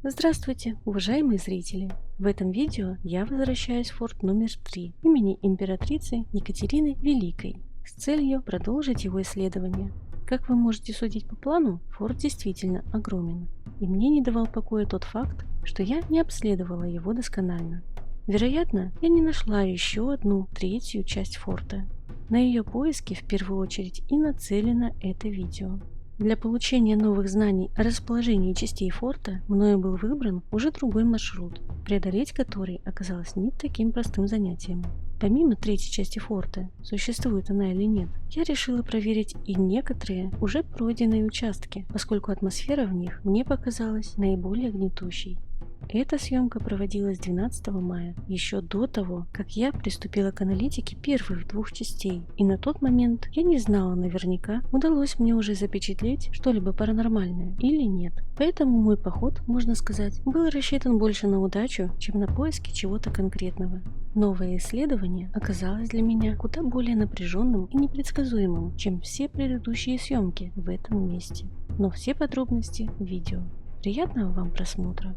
Здравствуйте, уважаемые зрители! В этом видео я возвращаюсь в форт номер 3 имени императрицы Екатерины Великой с целью продолжить его исследование. Как вы можете судить по плану, форт действительно огромен, и мне не давал покоя тот факт, что я не обследовала его досконально. Вероятно, я не нашла еще одну третью часть форта. На ее поиски в первую очередь и нацелено это видео. Для получения новых знаний о расположении частей форта мною был выбран уже другой маршрут, преодолеть который оказалось не таким простым занятием. Помимо третьей части форта, существует она или нет, я решила проверить и некоторые уже пройденные участки, поскольку атмосфера в них мне показалась наиболее гнетущей. Эта съемка проводилась 12 мая, еще до того, как я приступила к аналитике первых двух частей, и на тот момент я не знала наверняка, удалось мне уже запечатлеть что-либо паранормальное или нет. Поэтому мой поход, можно сказать, был рассчитан больше на удачу, чем на поиски чего-то конкретного. Новое исследование оказалось для меня куда более напряженным и непредсказуемым, чем все предыдущие съемки в этом месте. Но все подробности в видео. Приятного вам просмотра!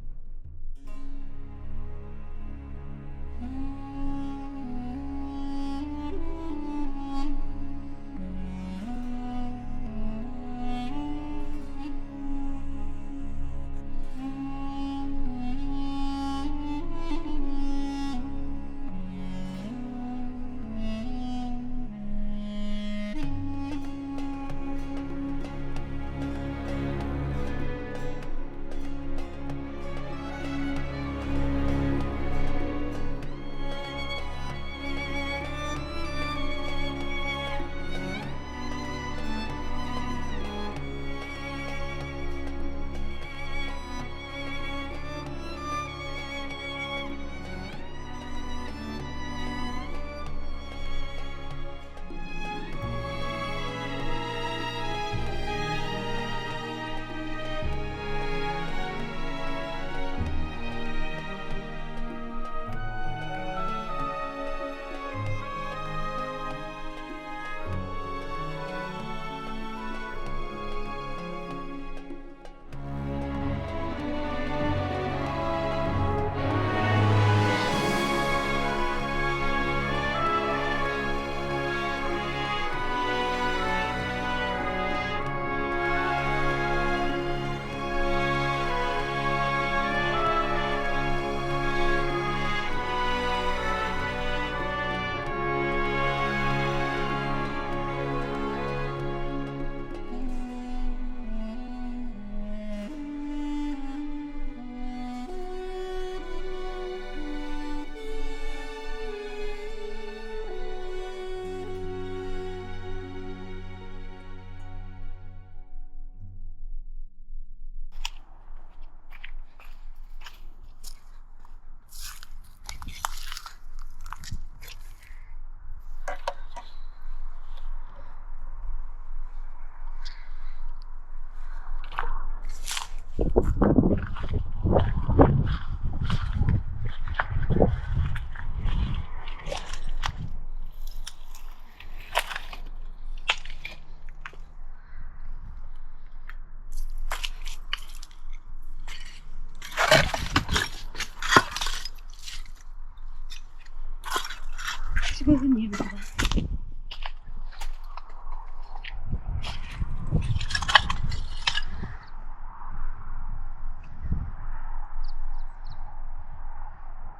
Было не было.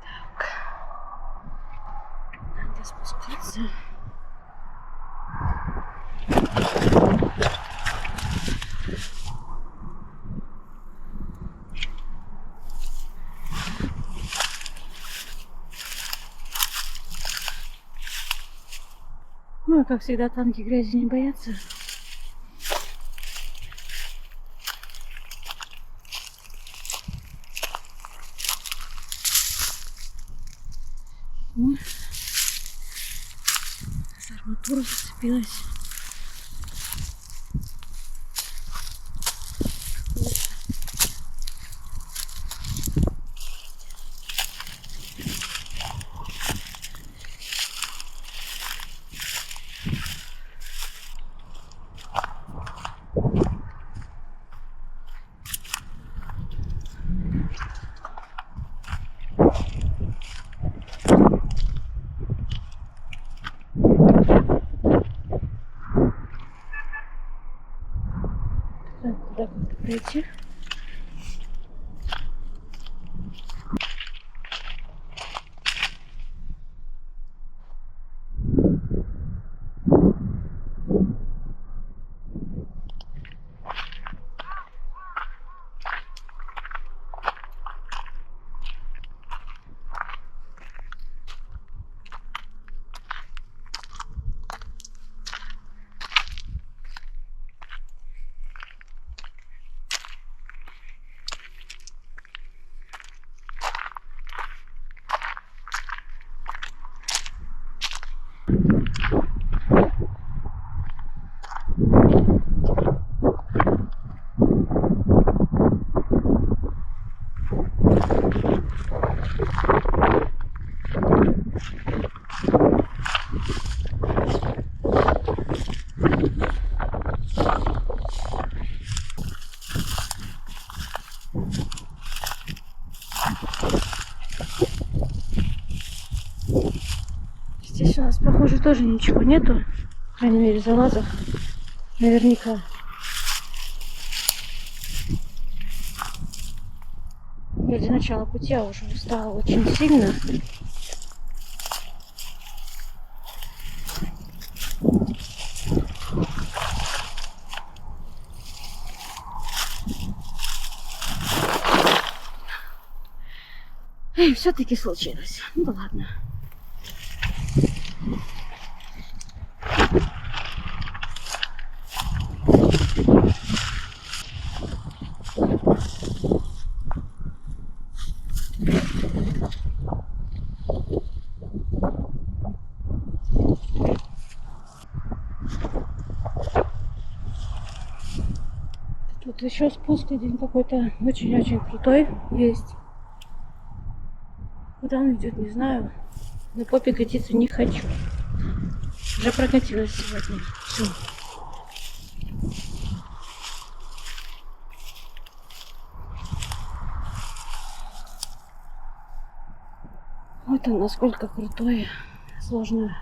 Так, надо спускаться. Ну, как всегда, танки грязи не боятся. Арматура зацепилась. пройти. Здесь у нас, похоже, тоже ничего нету. По крайней мере, залазов наверняка. Вроде начала пути я уже устала очень сильно. И все-таки случилось. Ну да ладно. Тут еще спуск один какой-то очень-очень крутой есть. Куда он идет, не знаю. На попе катиться не хочу. Уже прокатилась сегодня. Все. Вот он насколько крутой. Сложно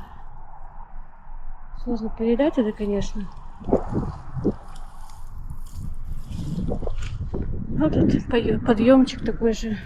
передать это, конечно. Вот тут подъемчик такой же.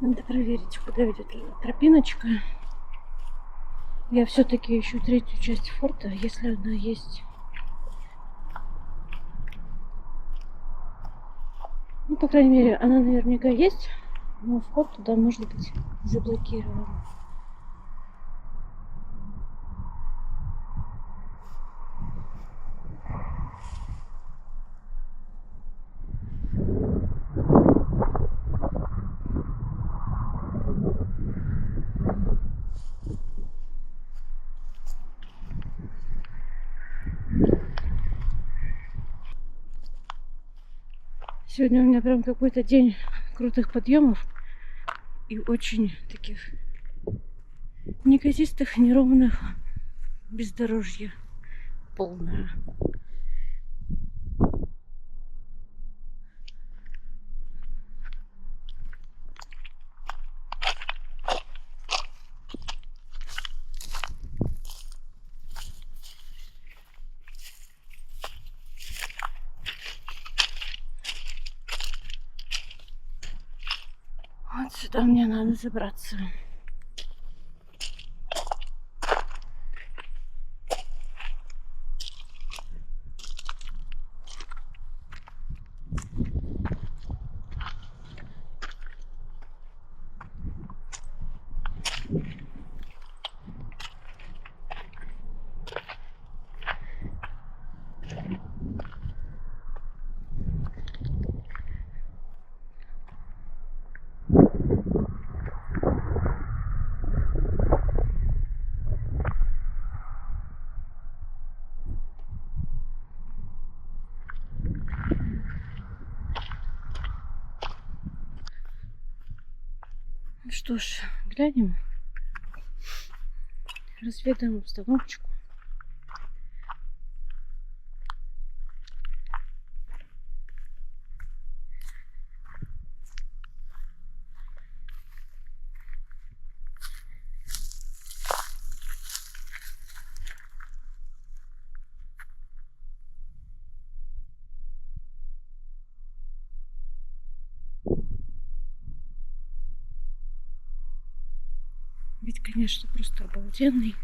Надо проверить, куда ведет тропиночка. Я все-таки ищу третью часть форта, если она есть. Ну, по крайней мере, она наверняка есть, но вход туда может быть заблокирован. Сегодня у меня прям какой-то день крутых подъемов и очень таких неказистых, неровных, бездорожья полное. Вот сюда мне надо забраться. Что ж, глянем, разведаем обстановочку. Ведь, конечно, просто обалденный.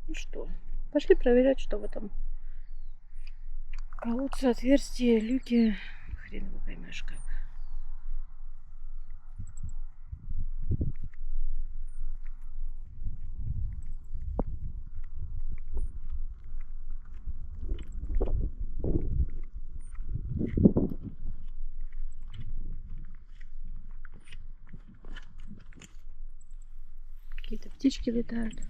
Ну что, пошли проверять, что в этом колодце, отверстие, люки. Хрен его поймешь как. Какие-то птички летают.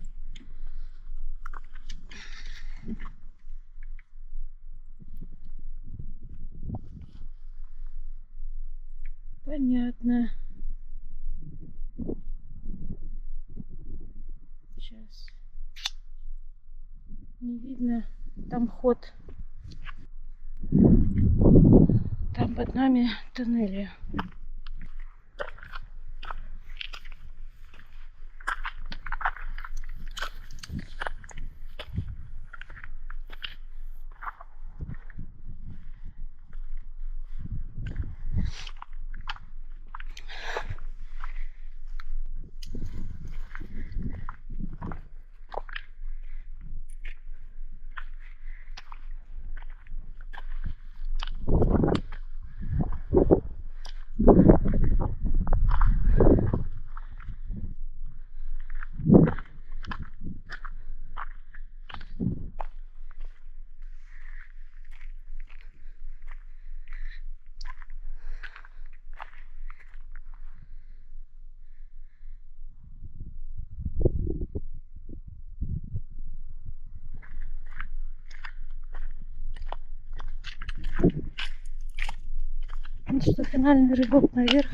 Понятно. Сейчас. Не видно. Там ход. Там под нами тоннели. Ну что, финальный рывок наверх.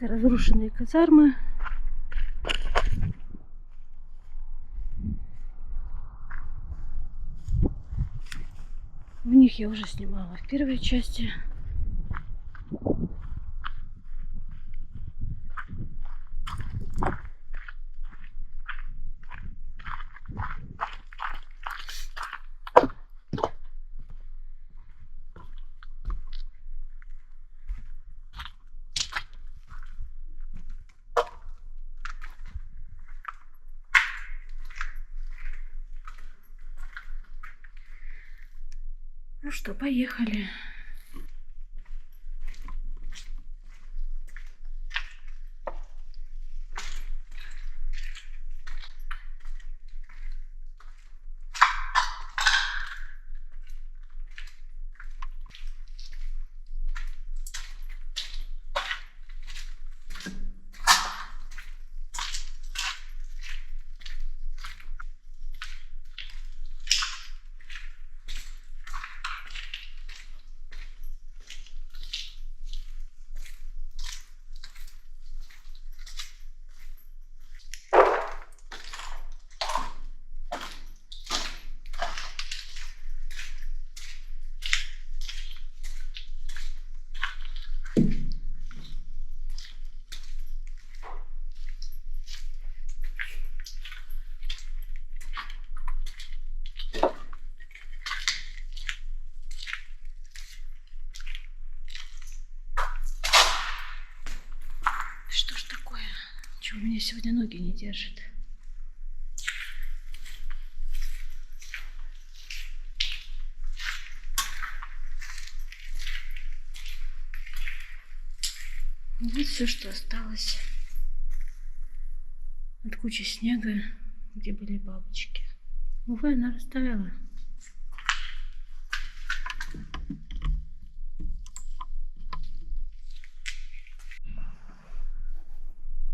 Это разрушенные казармы. В них я уже снимала в первой части. Ну что, поехали. меня сегодня ноги не держат. Вот все, что осталось от кучи снега, где были бабочки. Увы, она растаяла.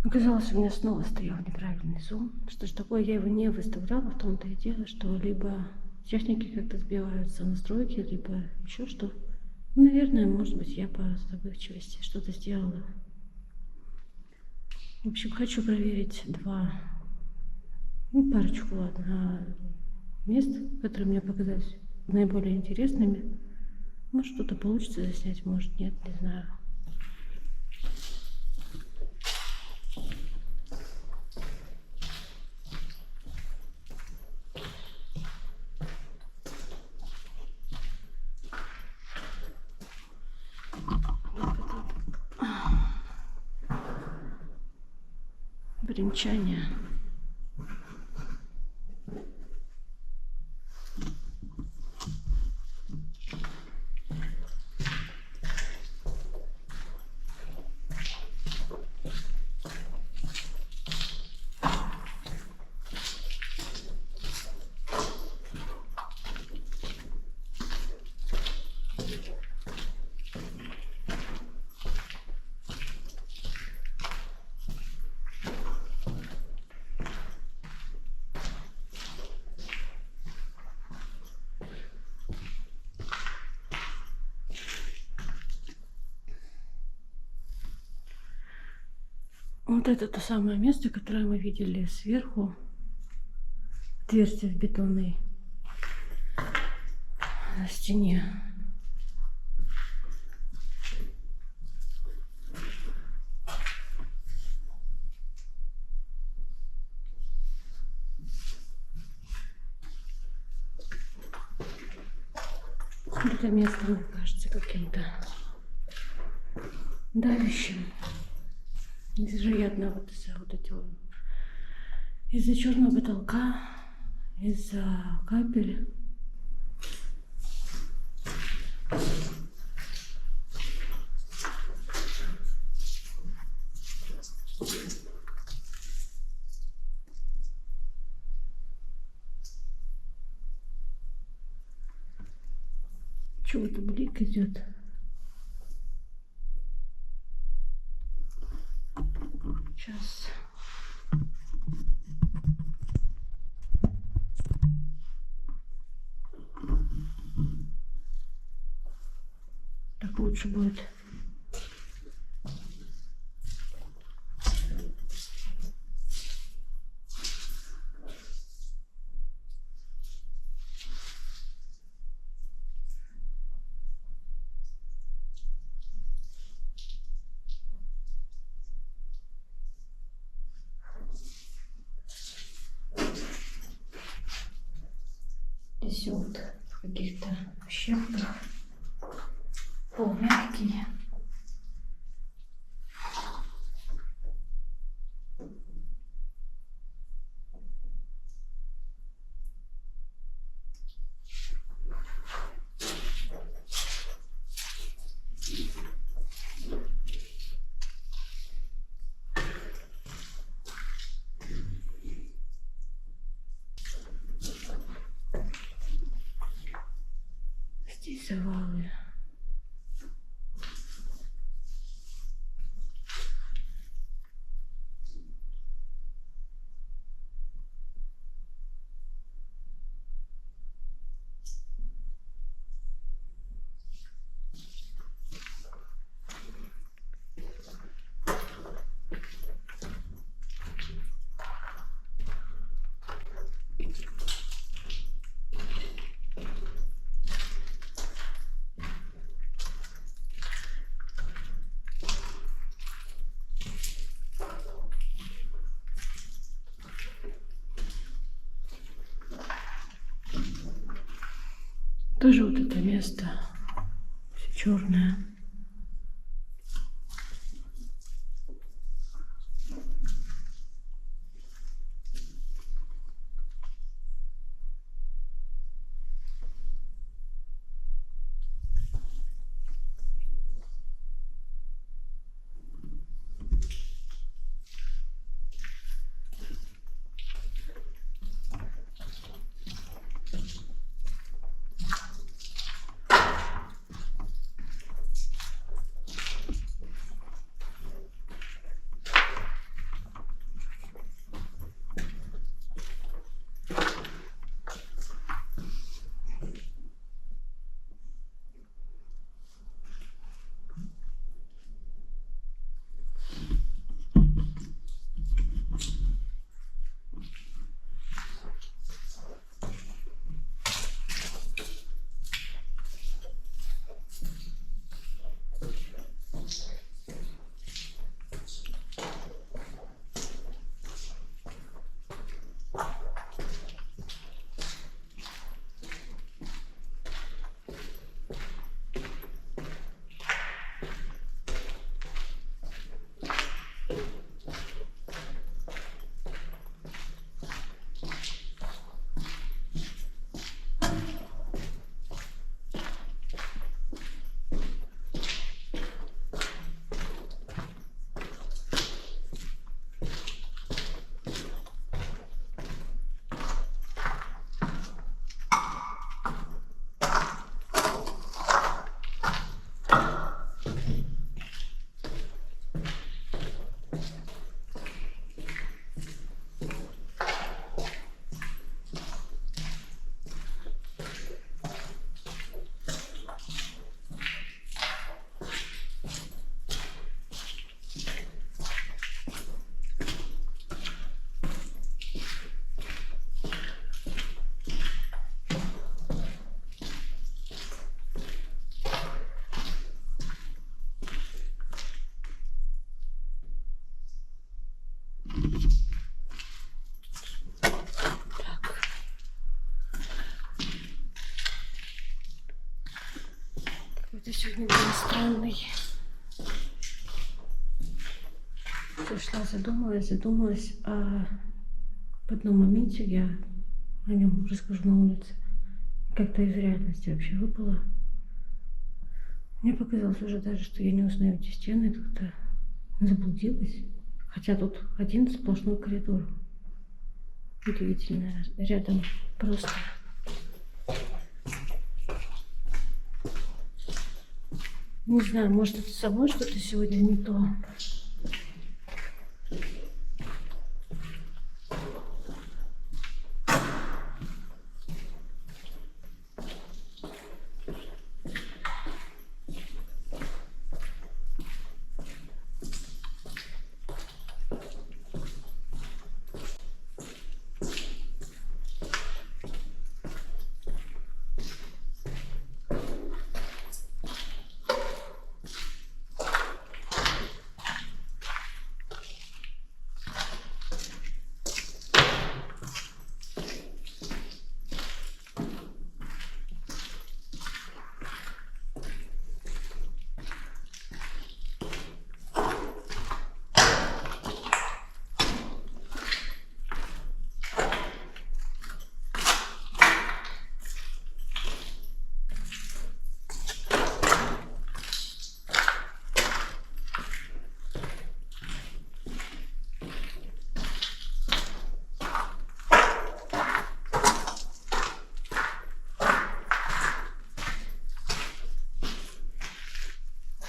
Оказалось, у меня снова стоял неправильный зум. Что ж такое, я его не выставляла, в том-то и дело, что либо техники как-то сбиваются, настройки, либо еще что. Наверное, может быть, я по забывчивости что-то сделала. В общем, хочу проверить парочку, ладно, мест, которые мне показались наиболее интересными. Может, что-то получится заснять, может, нет, не знаю. Примечание. Вот это то самое место, которое мы видели сверху. Отверстие в бетонной стене. Это место, мне кажется, каким-то давящим. Вероятно, из-за черного потолка, из-за капель. Чего-то блик идет. Сейчас. Так лучше будет. Здесь вот в каких-то щелках пол мягкий. Здесь завалы. Тоже вот это место все черное. какой-то сегодня день странный. Все шла, задумалась, а в одном моменте я о нем расскажу на улице. Как-то из реальности вообще выпало. Мне показалось уже даже, что я не узнаю эти стены, как-то заблудилась. Хотя тут один сплошной коридор. Удивительно, рядом просто. Не знаю, может, это со мной что-то сегодня не то.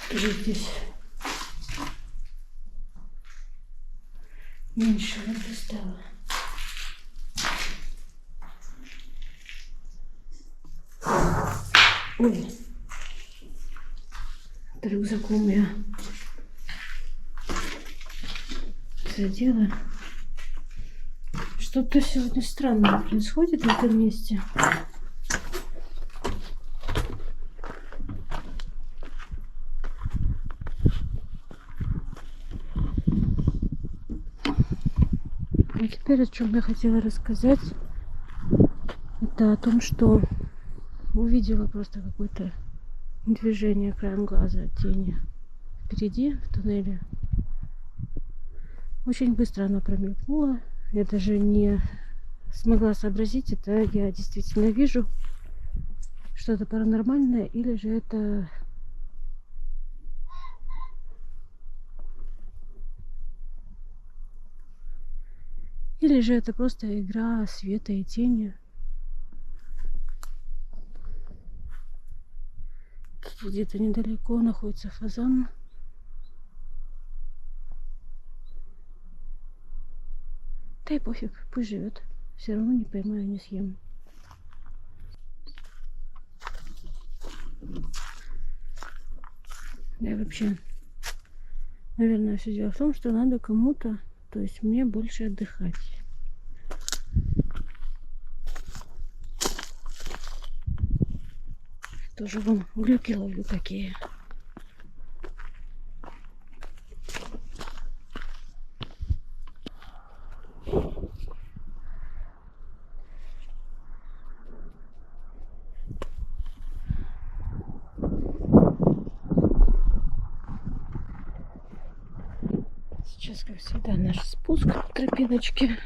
Уже здесь меньше воды стало. Ой, рюкзаком я задела. Что-то сегодня странное происходит в этом месте. А теперь о чем я хотела рассказать, это о том, что увидела просто какое-то движение краем глаза, тени впереди в туннеле. Очень быстро оно промелькнуло. Я даже не смогла сообразить, это я действительно вижу что-то паранормальное, или же это просто игра света и тени. Тут где-то недалеко находится фазан. Да и пофиг, пусть живет. Все равно не поймаю, не съем. Да и вообще, наверное, все дело в том, что надо кому-то, то есть мне, больше отдыхать. Тоже вон глюки ловлю какие. Сейчас, как всегда, наш спуск к тропиночке.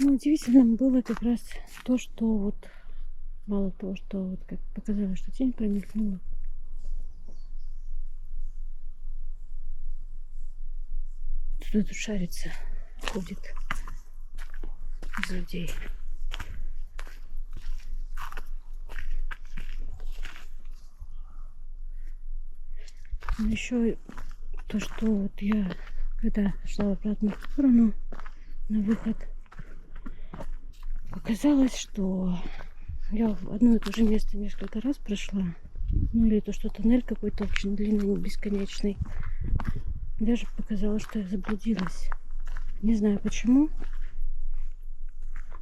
Ну, удивительным было как раз то, что вот мало того, что вот как показалось, что тень промелькнула. Кто тут шарится, ходит злодей. Но еще то, что вот я, когда шла в обратную сторону на выход, показалось, что Я в одно и то же место несколько раз прошла. Ну или то, что тоннель какой-то очень длинный, бесконечный. Даже показалось, что я заблудилась. Не знаю почему.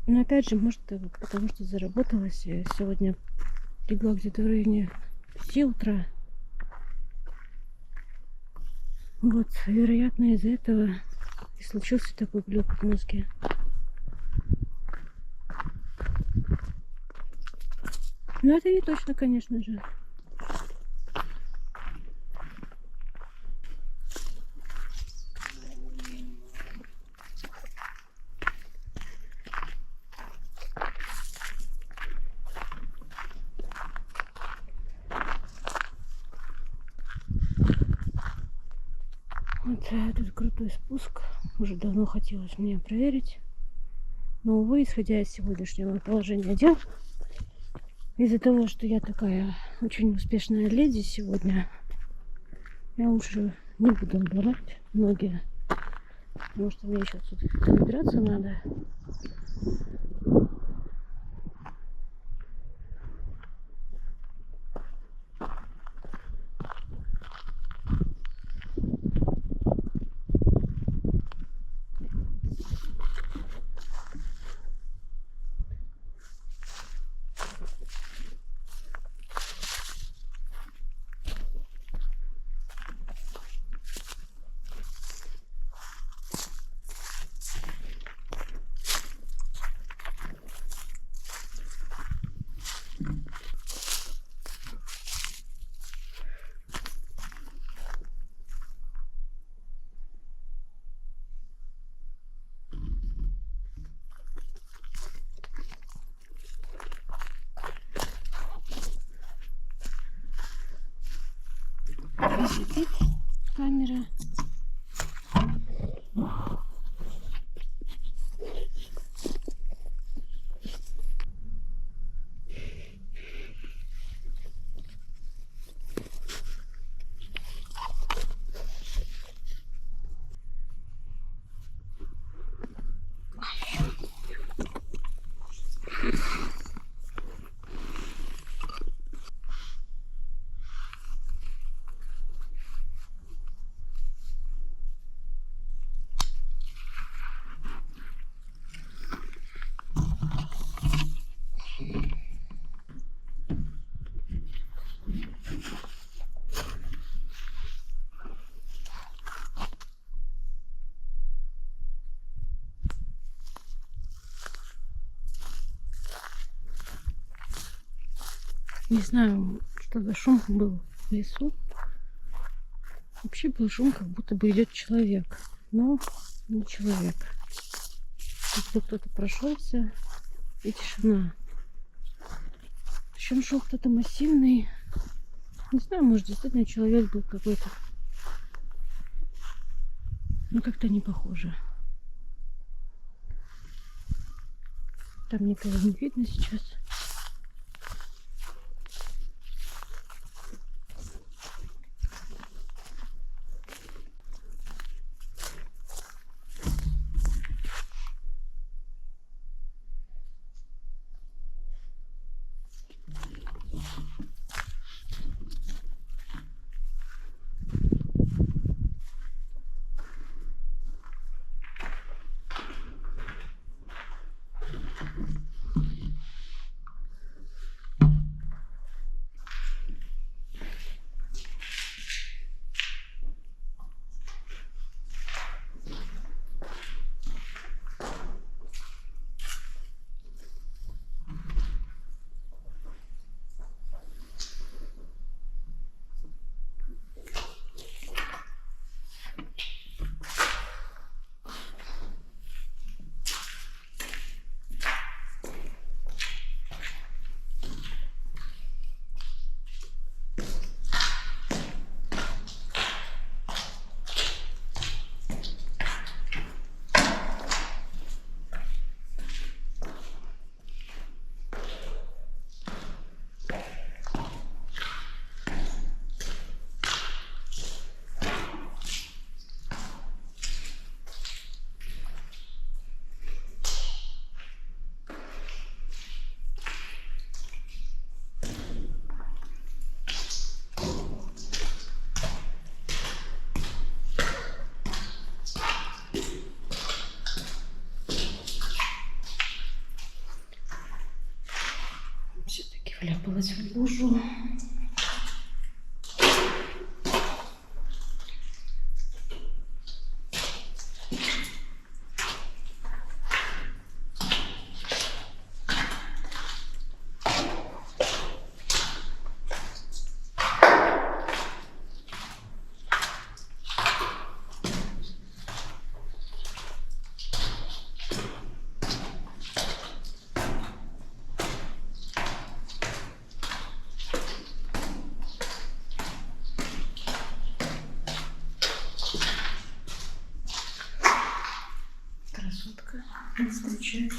Но опять же, может, потому что заработалась. Я сегодня легла где-то в районе 5 утра. Вот, вероятно, из-за этого и случился такой глюк в мозге. Но это не точно, конечно же. Вот этот крутой спуск. Уже давно хотелось мне проверить. Но, увы, исходя из сегодняшнего положения дел, из-за того, что я такая очень успешная леди сегодня, я лучше не буду обламать ноги. Потому что мне еще тут набираться надо. Сидит камера. Не знаю, что за шум был в лесу. Вообще был шум, как будто бы идет человек. Но не человек. Как будто кто-то прошелся, и тишина. Причем шел кто-то массивный. Не знаю, может, действительно человек был какой-то. Но как-то не похоже. Там никого не видно сейчас. Вляпалась в лужу. Красотка нас встречает.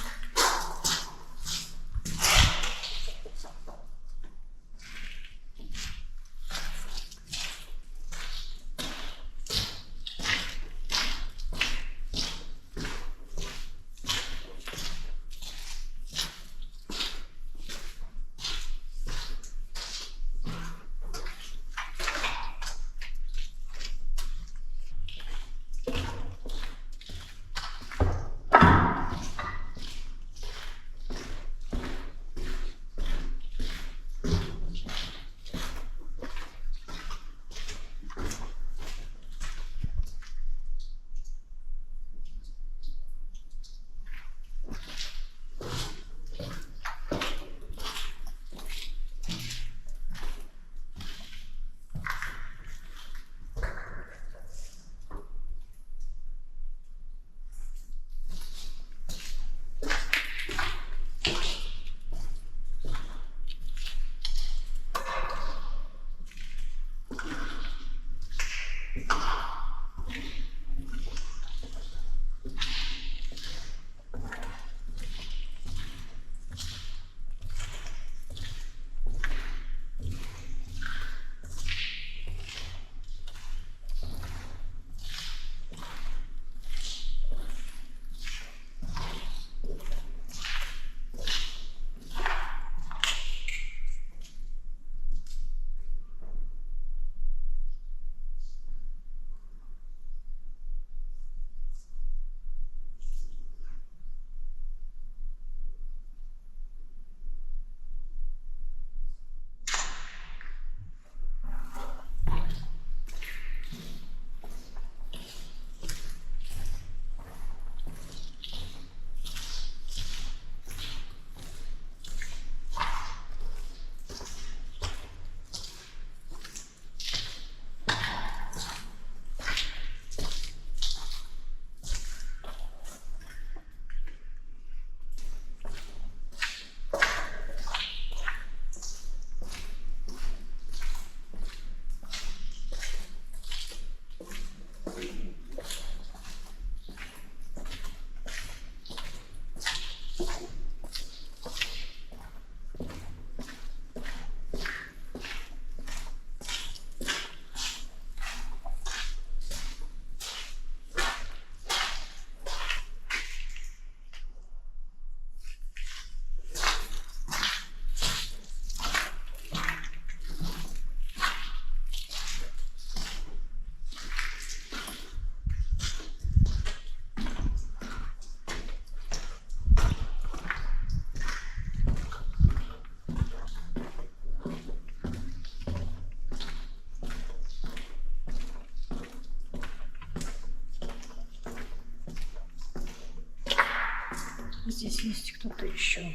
Здесь есть кто-то еще.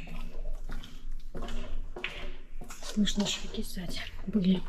Слышно, шаги сзади были.